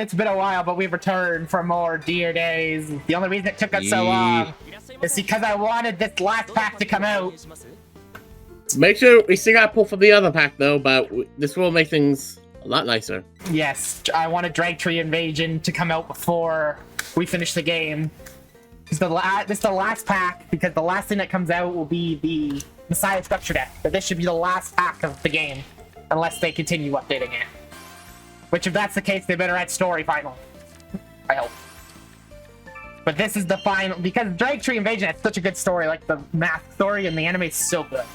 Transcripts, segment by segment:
it's been a while, but we've returned for more Dear Days. The only reason it took us so long is because I wanted this last pack to come out. Make sure we still gotta pull from the other pack though, but this will make things a lot nicer. Yes, I wanted Drag Tree Invasion to come out before we finish the game. This is the last pack, because the last thing that comes out will be the Messiah Structure deck. But this should be the last pack of the game, unless they continue updating it. Which, if that's the case, they better add story finally. I hope. But this is the final, because Drag Tree Invasion has such a good story, like the math story and the anime is so good.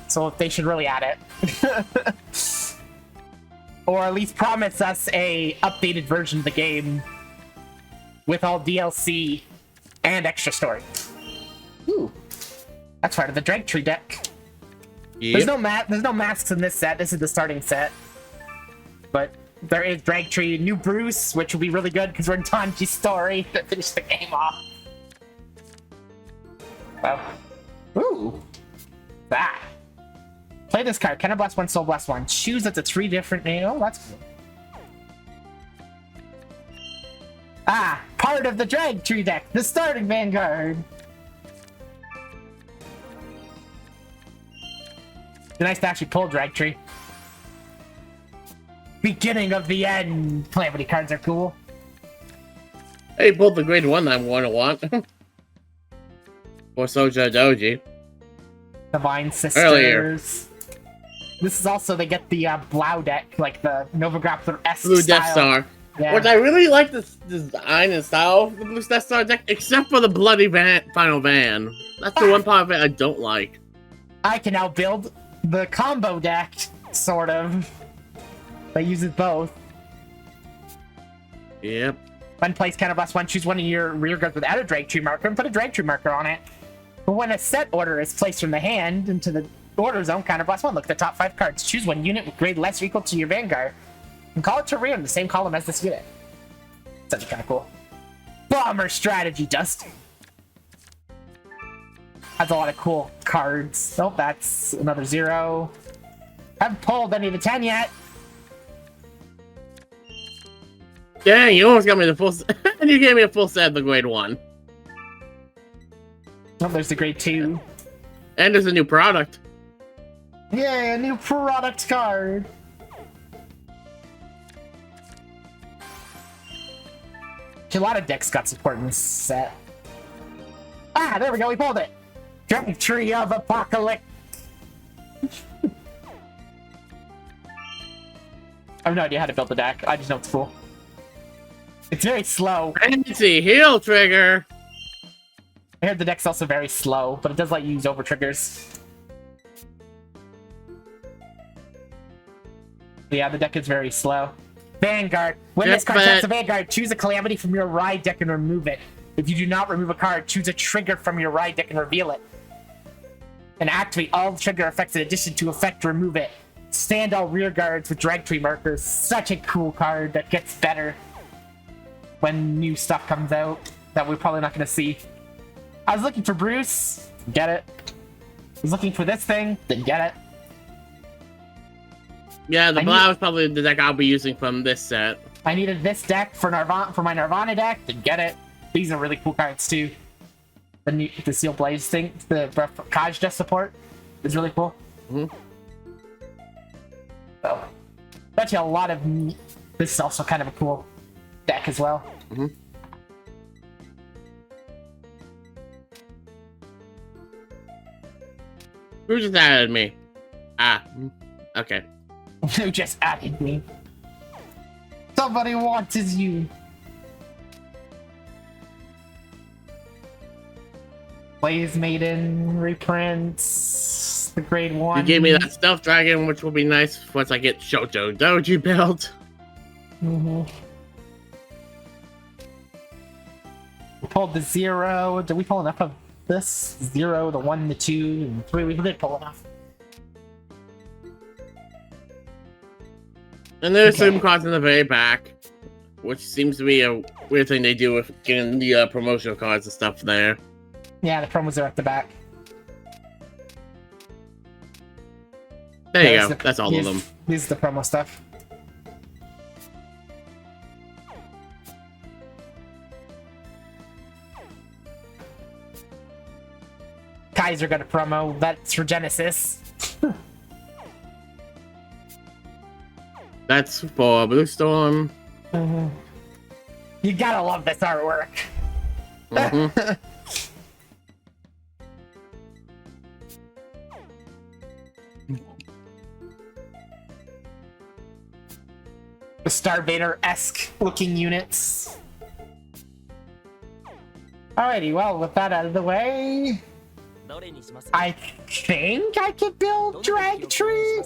So they should really add it. Or at least promise us a updated version of the game with all DLC and extra story. Ooh. That's part of the Drag Tree deck. Yep. There's no masks in this set. This is the starting set. But there is Drag Tree, new Bruce, which will be really good because we're in Tanji's story to finish the game off. Wow. Ooh. That. Play this card. Counter Blast 1, Soul Blast 1. Choose up to 3 different... Oh, that's cool. Ah, part of the Drag Tree deck. The starting Vanguard. It's nice to actually pull Drag Tree. Beginning of the end. Calamity cards are cool. Hey, pulled the grade 1 I want. Or Soja Doji. Divine Sisters. Earlier. This is also, they get the Blau deck, like the Nova Grappler-esque Blue style. Death Star. Yeah. Which I really like the design and style of the Blue Death Star deck, except for the bloody final van. That's the one part of it I don't like. I can now build the combo deck, sort of. That uses both. Yep. When place Counter Blast 1, choose one of your rear guards without a Drag Tree marker and put a Drag Tree marker on it. But when a set order is placed from the hand into the order zone, Counter Blast 1, look at the top 5 cards. Choose one unit with grade less or equal to your Vanguard and call it to rear in the same column as this unit. Such kind of cool. Bomber strategy, Dustin. Has a lot of cool cards. Nope, that's another 0. Haven't pulled any of the 10 yet. Dang, you almost got me the full set. And you gave me a full set of the grade 1. Oh, there's the grade 2. And there's a new product. Yay, a new product card. A lot of decks got support in this set. Ah, there we go, we pulled it. Drag Tree of Apocalypse. I have no idea how to build the deck. I just know it's cool. It's very slow. Fancy heal trigger. I heard the deck's also very slow, but it does let you use over triggers. Yeah, the deck is very slow. Vanguard. When this card attacks a Vanguard, choose a Calamity from your ride deck and remove it. If you do not remove a card, choose a trigger from your ride deck and reveal it. And activate all trigger effects in addition to effect to remove it. Stand all rear guards with Drag Tree markers. Such a cool card that gets better when new stuff comes out that we're probably not going to see. I was looking for Bruce. Get it. I was looking for this thing. Didn't get it. Yeah, the Blau is probably the deck I'll be using from this set. I needed this deck for my Nirvana deck. Didn't get it. These are really cool cards too. The Seal Blaze thing, the Kajda support is really cool. So, actually a lot of... This is also kind of a cool deck as well. Who just added me? Ah, okay. Who just added me? Somebody wanted you. Blaze Maiden reprints the grade 1. You gave me that Stealth Dragon, which will be nice once I get Shoujo Doji built. We pulled the 0. Did we pull enough of this? 0, the 1, the 2, and 3. We did pull enough. And there's some cards in the very back, which seems to be a weird thing they do with getting the promotional cards and stuff there. Yeah, the promos are at the back. There you go. That's all of them. This is the promo stuff. Geyser got a promo. That's for Genesis. That's for Blue Storm. You gotta love this artwork. The Star Vader-esque looking units. Alrighty, well, with that out of the way, I think I could build Drag Tree.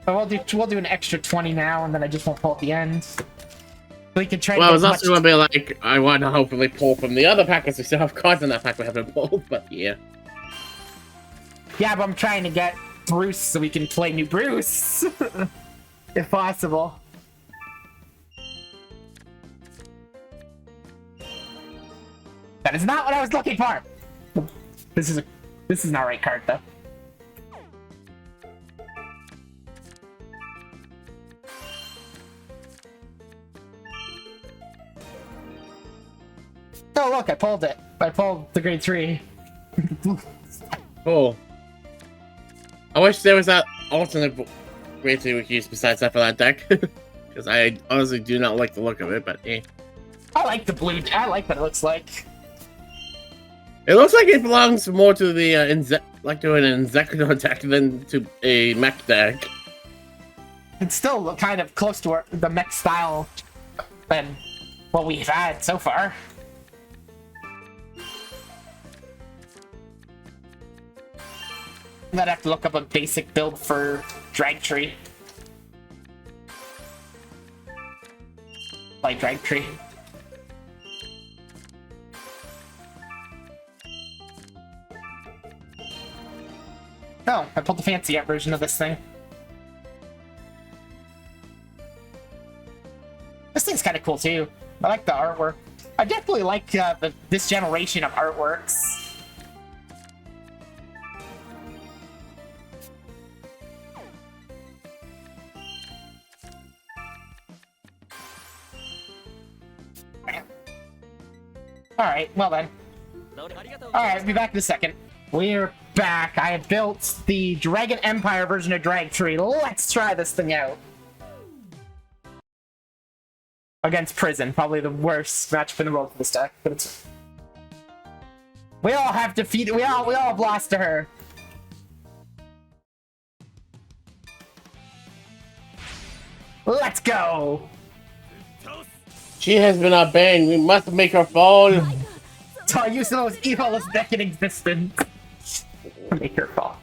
But we'll do an extra 20 now, and then I just won't pull at the end. We can try. Well, I was also gonna be like, I want to hopefully pull from the other pack, because we still have cards in that pack we haven't pulled. But yeah. Yeah, but I'm trying to get Bruce so we can play new Bruce, if possible. That is not what I was looking for. This is not right card though. Oh look, I pulled it. I pulled the grade 3. Cool. I wish there was that alternate grade 3 we could use besides that for that deck. Because I honestly do not like the look of it, but eh. I like the blue. I like what it looks like. It looks like it belongs more to the to an Inzektor deck than to a mech deck. It's still kind of close to the mech style than what we've had so far. I'm gonna have to look up a basic build for Drag Tree. Like Drag Tree. Oh, I pulled the fancy version of this thing. This thing's kind of cool too. I like the artwork. I definitely like this generation of artworks. Alright, well then. Alright, be back in a second. We're back. I have built the Dragon Empire version of Drag Tree. Let's try this thing out. Against Prison. Probably the worst matchup in the world for this deck. But it's... We all have defeated. We all have lost to her. Let's go. She has been outbanned. We must make her fall. So I use the most evilest deck in existence. Make her fall.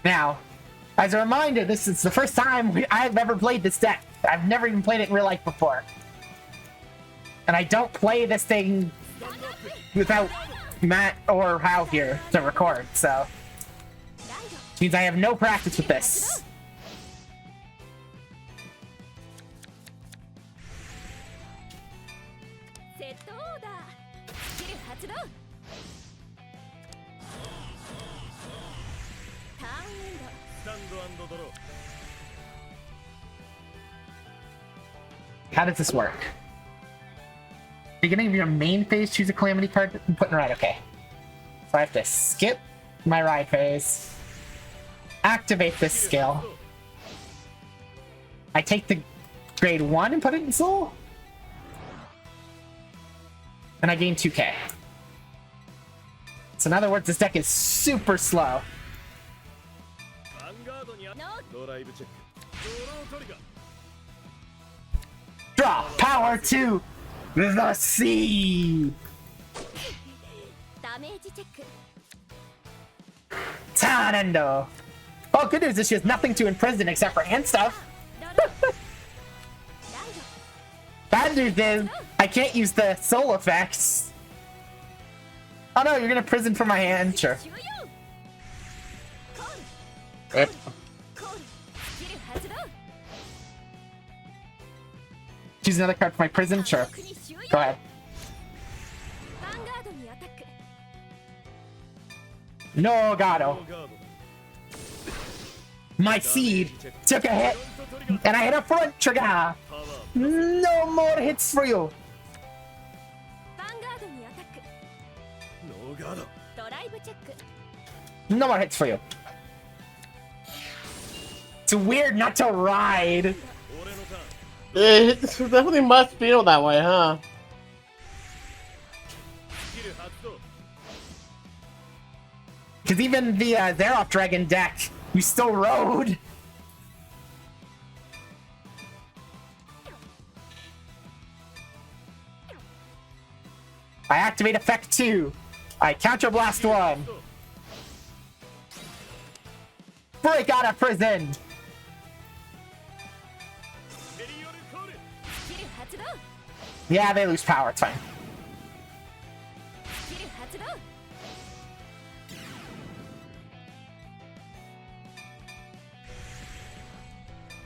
Now, as a reminder, this is the first time I've ever played this deck. I've never even played it in real life before. And I don't play this thing without Matt or Hal here to record, so... Which means I have no practice with this. How does this work? Beginning of your main phase, choose a Calamity card and put in ride. Okay. So I have to skip my ride phase. Activate this skill. I take the grade 1 and put it in Soul. And I gain 2k. So in other words, this deck is super slow. Draw power to the sea. Tanendo. Oh, good news is she has nothing to imprison except for hand stuff. Bad news is I can't use the soul effects. Oh no, you're gonna prison for my hand? Sure. Yep. Choose another card for my prison? Sure. Go ahead. No, Gato. My seed took a hit, and I hit a front trigger. No more hits for you. No more hits for you. It's weird not to ride. It definitely must feel that way, huh? Because even the Xeroth Dragon deck, you still rode. I activate effect 2. I counter blast 1. Break out of prison. Yeah, they lose power. It's fine.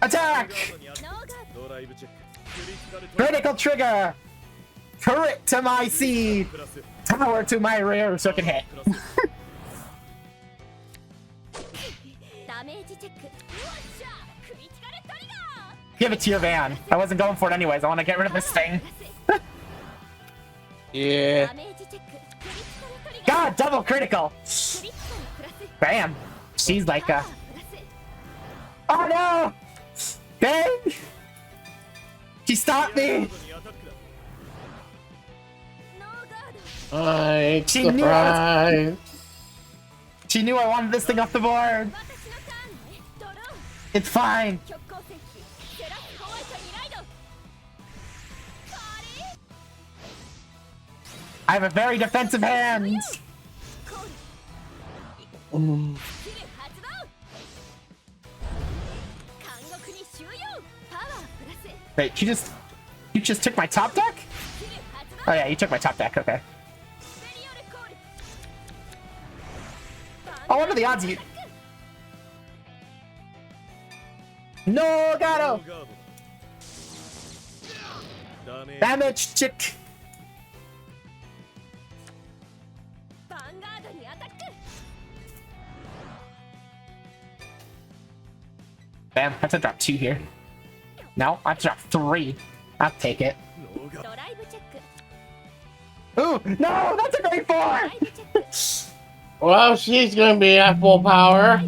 Attack! Critical trigger! Crit to my seed! Power to my rear so it can hit. Give it to your van. I wasn't going for it anyways. I want to get rid of this thing. Yeah. God, double critical! Bam! She's like a... Oh no! Dang! She stopped me! She knew I wanted this thing off the board! It's fine! I have a very defensive hand! Wait, you just took my top deck? Oh yeah, you took my top deck, okay. Oh, what are the odds you... No, Gato! Damage, chick! Bam, I have to drop 2 here. No, I have to drop 3. I'll take it. Ooh, no, that's a great 4! Well, she's gonna be at full power.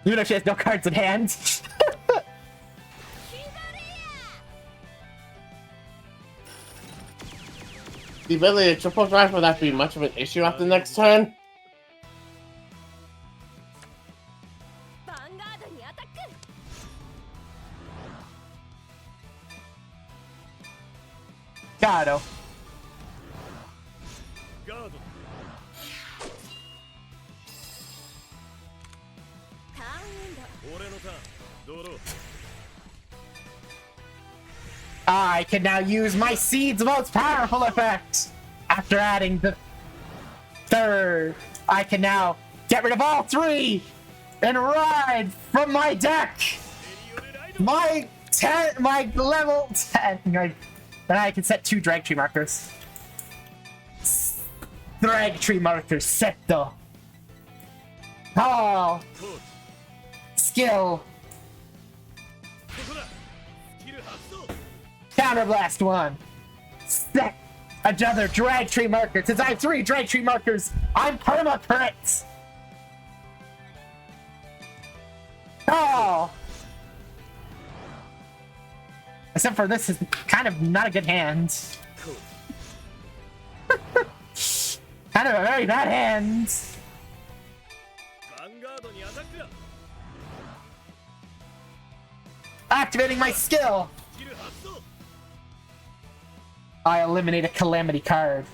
Even if she has no cards in hand. The ability to triple drive will not be much of an issue after the next turn. Gato. I can now use my seed's most powerful effect. After adding the 3rd, I can now get rid of all 3 and ride from my deck. My level 10. Then I can set 2 drag tree markers. Drag tree markers set though. Oh. Skill. Counterblast 1. Set another drag tree marker. Since I have 3 drag tree markers, I'm perma crit. Oh. Except for this is kind of not a good hand. Kind of a very bad hand. Activating my skill. I eliminate a calamity card.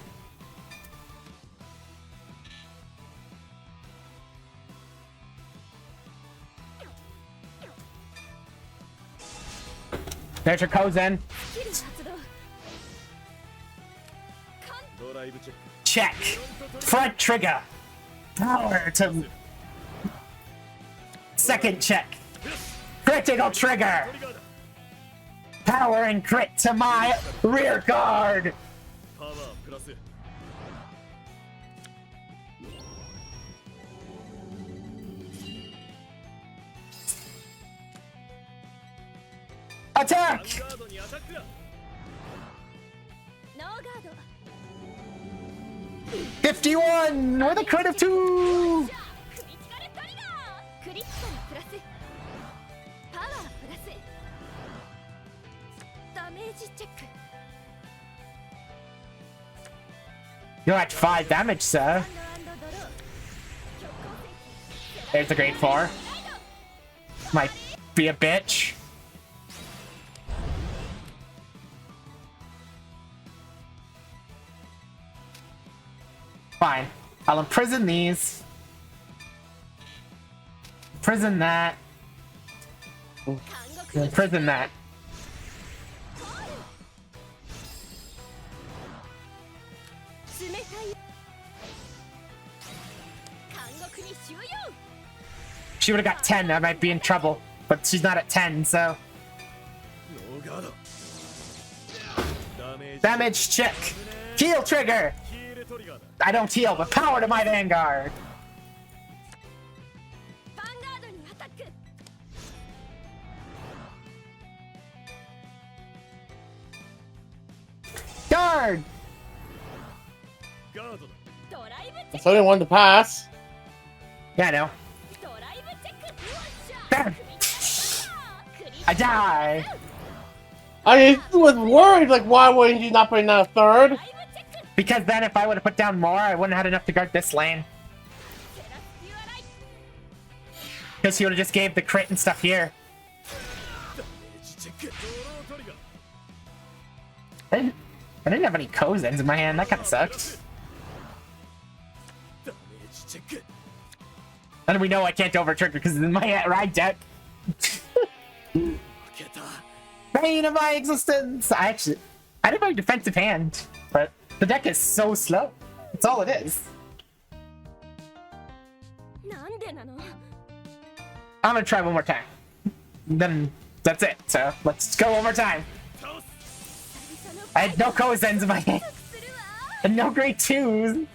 There's your Kozen. Check. Front trigger. Power to... Second check. Critical trigger. Power and crit to my rear guard. Attack! 51 with a crit of 2! You're at 5 damage, sir. There's a grade 4. Might be a bitch. Fine. I'll imprison these. Imprison that. Imprison that. She would have got 10, I might be in trouble. But she's not at 10, so... Damage check! Heal trigger! I don't heal, but power to my Vanguard! Guard! That's only one to pass. Yeah, I know. Damn. I die! I was worried, like, why wouldn't you not put down a third? Because then if I would have put down more, I wouldn't have had enough to guard this lane. Because he would have just gave the crit and stuff here. I didn't have any Kozens in my hand, that kind of sucked. And we know I can't over-trigger because it's in my ride deck. Bane of my existence! I didn't have a defensive hand, but the deck is so slow. That's all it is. I'm gonna try one more time. Then that's it. So let's go one more time. I had no Kozens in my hand. And no grade 2s.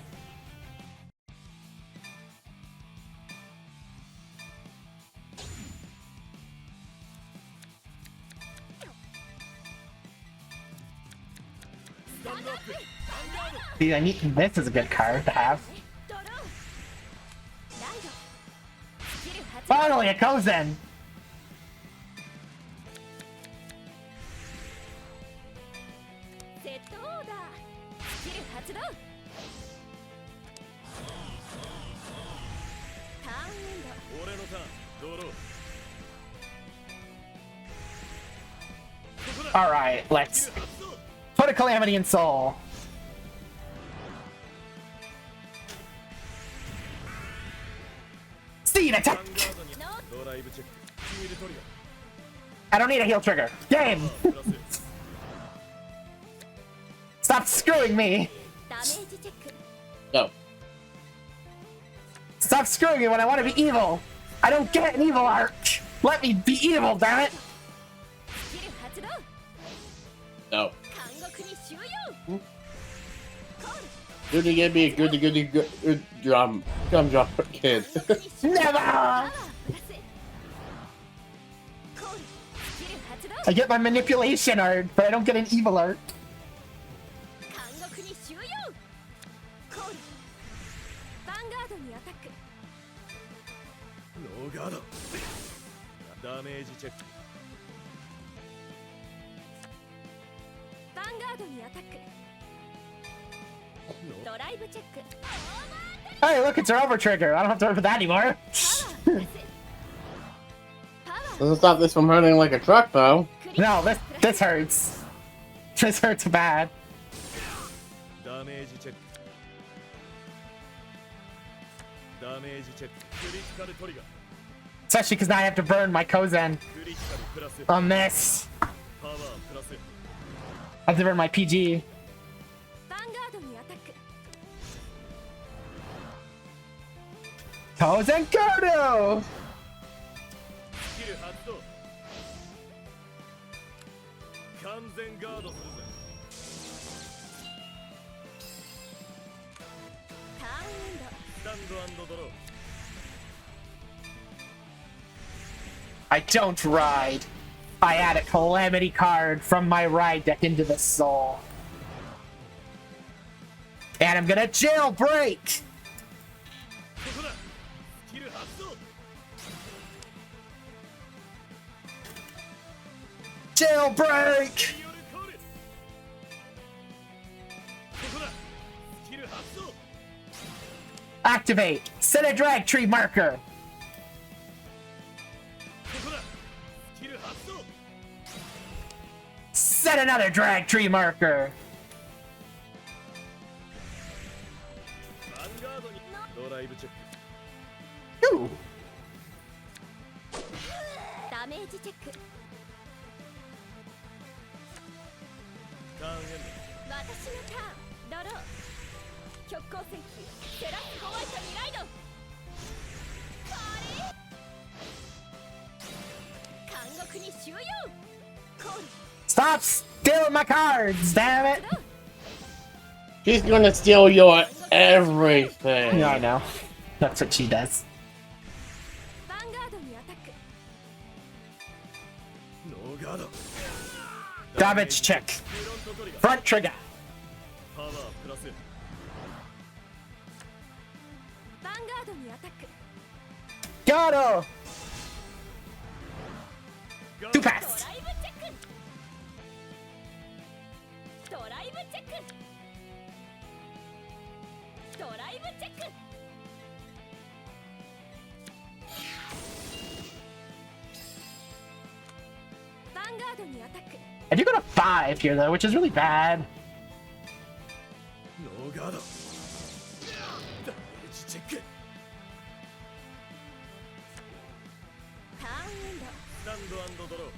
See, I need this is a good card to have. Finally, a Kozen! Alright, let's put a Calamity in Soul. Seed attack! I don't need a heal trigger. Game! Stop screwing me! No. Stop screwing me when I want to be evil! I don't get an evil arc! Let me be evil, damn it! No. Good to get me a good drum drop kid. Never! I get my manipulation art, but I don't get an evil art. Hey, look, it's our over trigger. I don't have to worry about that anymore. Doesn't stop this from hurting like a truck, though. No, this hurts. This hurts bad. Especially because now I have to burn my Kozen on this. I have to burn my PG. Kozen Kodo! I don't ride. I add a Calamity card from my ride deck into the soul. And I'm gonna jailbreak! Jailbreak! Activate! Set a drag tree marker! Set another drag tree marker! Ooh. ダメージチェック。私のターン、ドロー。極光戦記、テラスホワイトにライド。監獄に収容。コール。 Stop stealing my cards, damn it! She's gonna steal your everything. Yeah, I know. That's what she does. ヴァンガードにアタック。 Damage check. Front trigger. ヴァンガードにアタック。 Gato! Two ド pass. ライブチェック。ドライブチェック。ドライブチェック。 ヴァンガードにアタック。 I do go to 5 here though, which is really bad. ノーガードダメージチェック ターンエンド。 スタンド&ドロー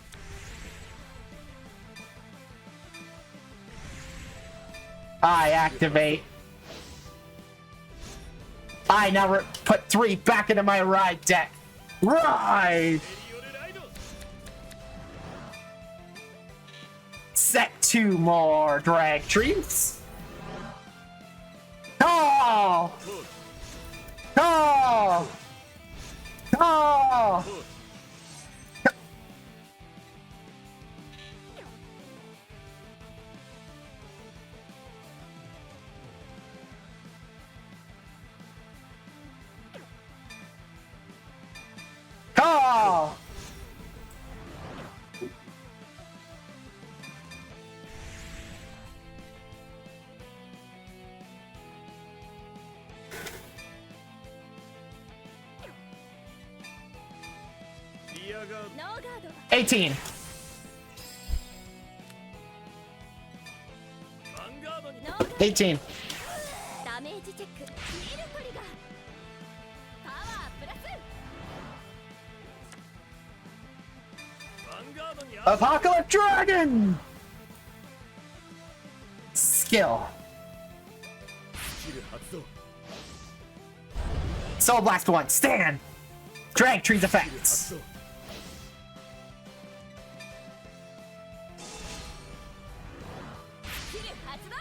I activate. I now put 3 back into my ride deck. Ride! エリオレライド Set 2 more drag trees. Oh! コール Oh! Oh! コール Oh!ノーガード。 18. ヴァンガードにノーガード。 18. ダメージチェック。ヒールトリガー。パワープラス。 ヴァンガードにア Apocalypse Dragon! Skill. スキル発動 Soul Blast 1. Stand! Drag trees 発 effects. 動 スキル発動。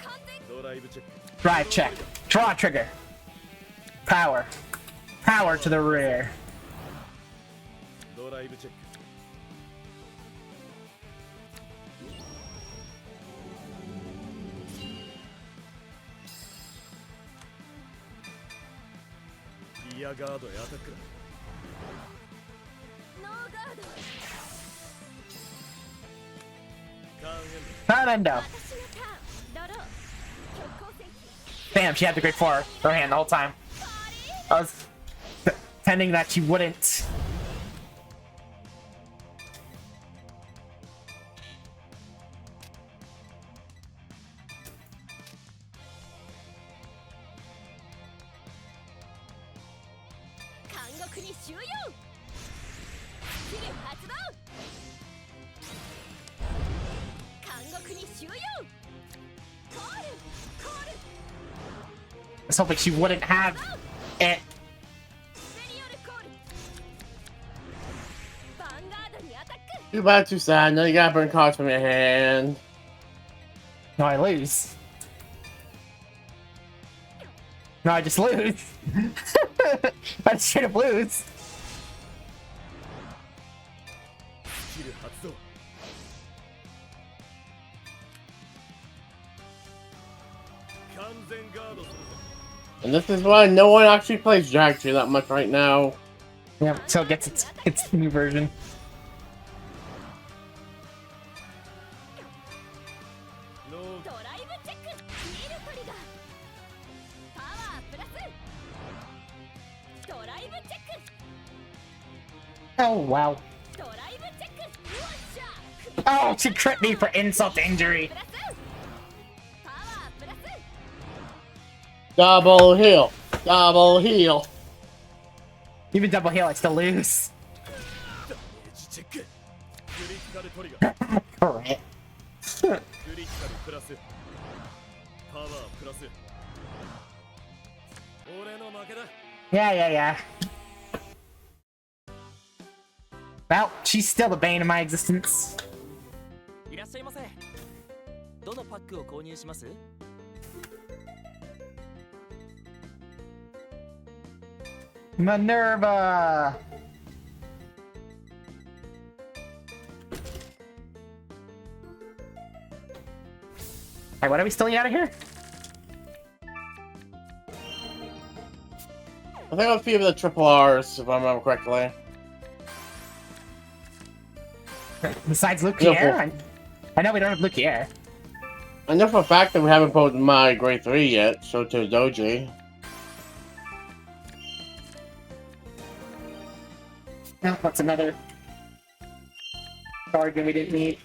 完全。ドライブチェック Drive check. Draw trigger. Power. Power to the rear. ドライブチェック リアガードへアタックだ ノーガード。ターンエン Turn endo. 私のターン。ドロー。極光戦記。 Damn, she had the great 4 her hand the whole time. I was pretending that she wouldn't. I was hoping she wouldn't have it. Too bad, too sad. Now you gotta burn cards from your hand. No, I lose. No, I just lose. I straight up lose. キル発動。完全ガードするぞ。 And this is why no one actually plays Drag Tree that much right now. Yeah, so it gets its new version. ノードライブチェックミルトリガーパワープラスドライブチェック Oh wow. ドライブチェックワンシャー Oh, she crit me for insult to injury. プラスパワープラス Double heal. Double heal. Even double heal, I still lose. ダメージチェック。クリティカルトリガー。 Correct. クリティカルプラスパワープラス。俺の負けだ。 Yeah. Well, she's still the bane of my existence. いらっしゃいませ。どのパックを購入します？ Minerva. Hey, what are we still out of here? I think a few of the triple R's, if I remember correctly. Besides Luke Yeah, Pierre? I know we don't have Luke Pierre. I know for a fact that we haven't pulled my grade 3 yet, Shoto Doji. No, that's another bargain we didn't need.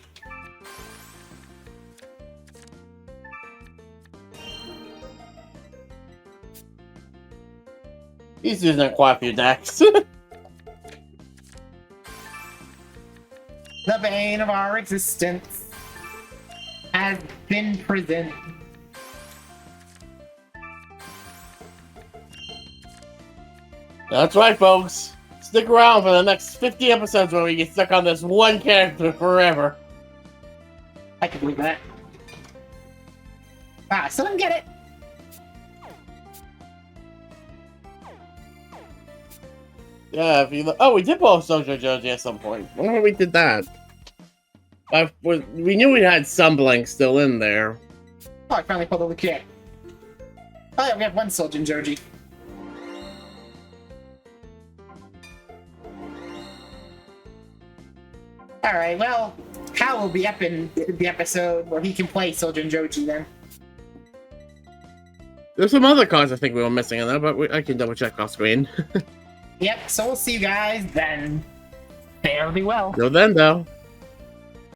He's using quite a few decks. The bane of our existence has been present. That's right, folks. Stick around for the next 50 episodes where we get stuck on this one character forever. I can believe that. Ah, I still didn't get it. Yeah, if you look. Oh, we did pull Sojo Joji at some point. I wonder when we did that. We knew we had some blanks still in there. Oh, I finally pulled the Luke Pierre. Oh yeah, we have one Soljin Joji. Alright, well, Hal will be up in the episode where he can play Soljin Joji then. There's some other cards I think we were missing in there, but I can double check off screen. Yep, so we'll see you guys then. Fairly well. Till then, though.